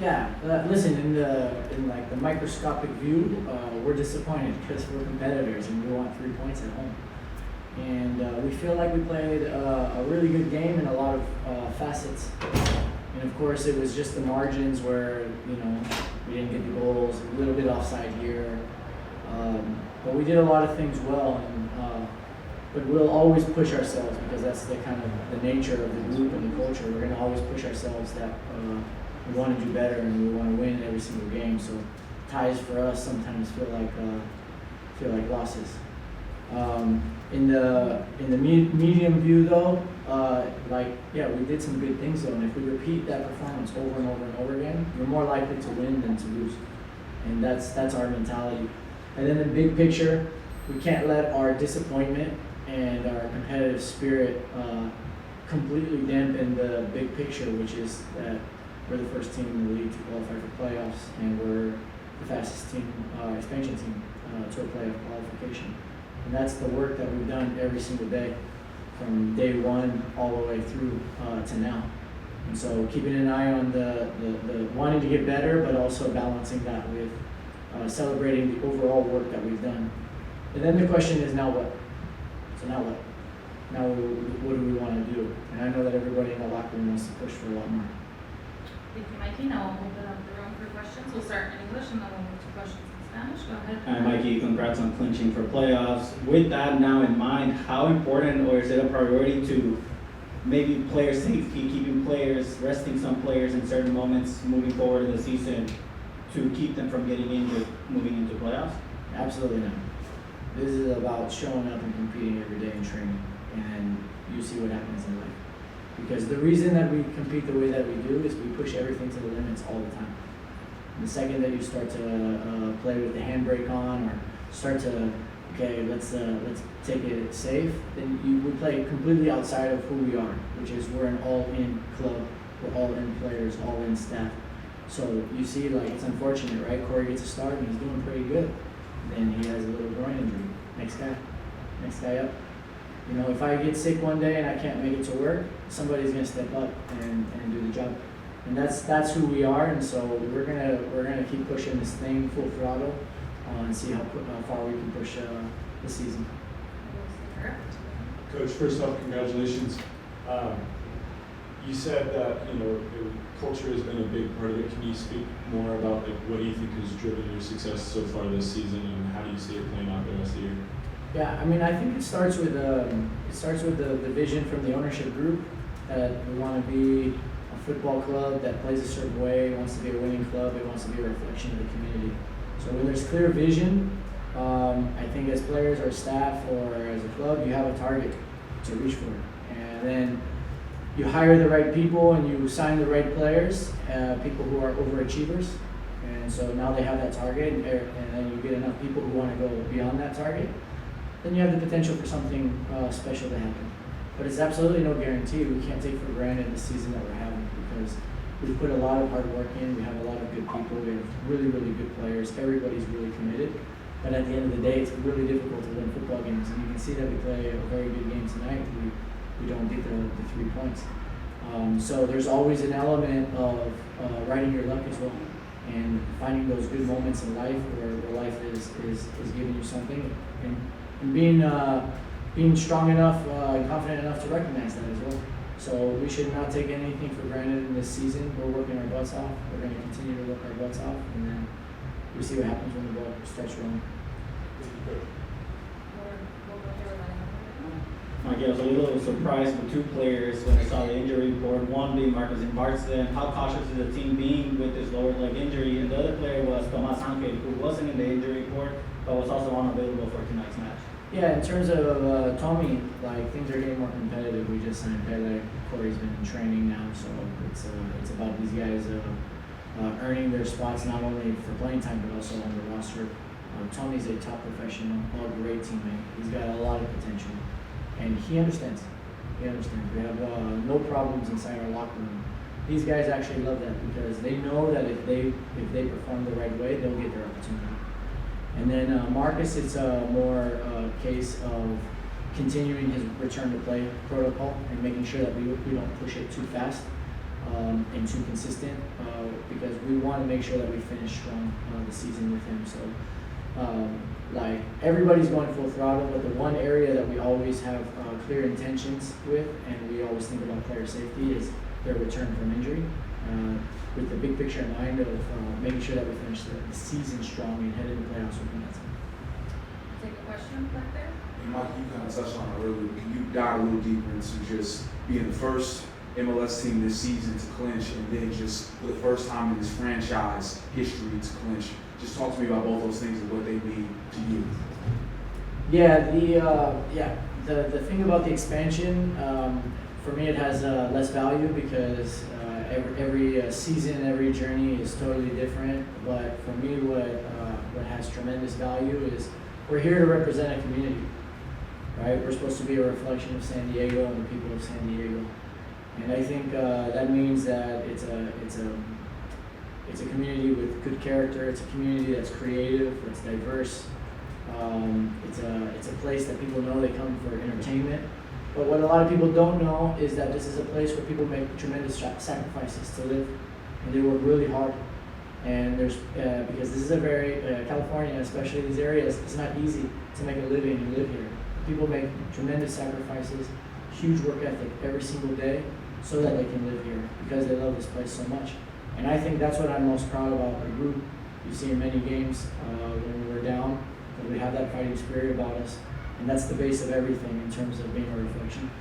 Yeah, listen, in like the microscopic view, we're disappointed because we're competitors and we want 3 points at home. And we feel like we played a really good game in a lot of facets. And of course, it was just the margins where we didn't get the goals, a little bit offside here, but we did a lot of things well. And but we'll always push ourselves because that's the kind of the nature of the group and the culture. We're going to always push ourselves that we want to do better and we want to win every single game. So ties for us sometimes feel like losses. In the medium view though, we did some good things though, and if we repeat that performance over and over and over again, you're more likely to win than to lose, and that's our mentality. And then the big picture, we can't let our disappointment and our competitive spirit completely dampen the big picture, which is that we're the first team in the league to qualify for playoffs, and we're the fastest team, expansion team to a playoff qualification. And that's the work that we've done every single day, from day one all the way through to now. And so keeping an eye on the wanting to get better, but also balancing that with celebrating the overall work that we've done. And then the question is, now what? So now what? Now what do we want to do? And I know that everybody in the locker room wants to push for a lot more. Thank you, Mikey. Now we'll open up the room for questions. We'll start in English and then we'll move to questions in Spanish. Go ahead. Hi, Mikey. Congrats on clinching for playoffs. With that now in mind, how important, or is it a priority to maybe player safety, keeping players, resting some players in certain moments moving forward in the season to keep them from getting injured moving into playoffs? Absolutely not. This is about showing up and competing every day in training, and you see what happens in life. Because the reason that we compete the way that we do is we push everything to the limits all the time. The second that you start to play with the handbrake on, or start to, let's take it safe, then we play completely outside of who we are, which is we're an all-in club, we're all-in players, all-in staff. So you see, it's unfortunate, right? Corey gets a start and he's doing pretty good. Then he has a little groin injury. Next guy up. If I get sick one day and I can't make it to work, somebody's gonna step up and do the job. And that's who we are, and so we're gonna keep pushing this thing full throttle and see how far we can push the season. Coach, first off, congratulations. You said that culture has been a big part of it. Can you speak more about what you think has driven your success so far this season, and how do you see it playing out the rest of the year? Yeah, I think it starts with the vision from the ownership group that we want to be a football club that plays a certain way. It wants to be a winning club. It wants to be a reflection of the community. So when there's clear vision, I think as players or staff or as a club, you have a target to reach for, and then you hire the right people and you sign the right players, people who are overachievers, and so now they have that target, and then you get enough people who want to go beyond that target, then you have the potential for something special to happen. But it's absolutely no guarantee. We can't take for granted the season that we're having, because we've put a lot of hard work in. We have a lot of good people. We have really, really good players. Everybody's really committed. But at the end of the day, it's really difficult to win football games, and you can see that we play a very good game tonight. We don't get the 3 points. So there's always an element of riding your luck as well, and finding those good moments in life where life is giving you something, and being strong enough and confident enough to recognize that as well. So we should not take anything for granted in this season. We're working our butts off. We're going to continue to work our butts off, and then we see what happens when the ball starts rolling. Mikey, I was a little surprised with two players when I saw the injury report. One being Marcus Bartzen. How cautious is the team being with this lower leg injury? And the other player was Tomas Angel, who wasn't in the injury report, but was also unavailable for tonight's match. Yeah, in terms of Tommy, things are getting more competitive. We just signed Pele. Corey's been in training now, so it's about these guys earning their spots not only for playing time but also on the roster. Tommy's a top professional, a great teammate. He's got a lot of potential, and he understands. We have no problems inside our locker room. These guys actually love that because they know that if they perform the right way, they'll get their opportunity. And then Marcus, it's more a case of continuing his return to play protocol and making sure that we don't push it too fast. and too consistent, because we want to make sure that we finish strong the season with him. So, like, everybody's going full throttle, but the one area that we always have clear intentions with, and we always think about player safety, is their return from injury, with the big picture in mind of making sure that we finish the season strong and head into playoffs with momentum. Take a question back there. And Mike, you kind of touched on it earlier. Can you dive a little deeper into just being the first MLS team this season to clinch, and then just for the first time in this franchise history to clinch? Just talk to me about both those things and what they mean to you. Yeah, the thing about the expansion, for me, it has less value because every season, every journey is totally different. But for me, what has tremendous value is we're here to represent a community, right? We're supposed to be a reflection of San Diego and the people of San Diego, and I think that means that it's a community with good character. It's a community that's creative, that's diverse. It's a place that people know they come for entertainment. But what a lot of people don't know is that this is a place where people make tremendous sacrifices to live, and they work really hard. And there's because this is a very California, especially these areas, it's not easy to make a living and live here. People make tremendous sacrifices, huge work ethic every single day, so that they can live here because they love this place so much. And I think that's what I'm most proud about the group. You see in many games when we're down, that we have that fighting spirit about us, and that's the base of everything in terms of being a reflection.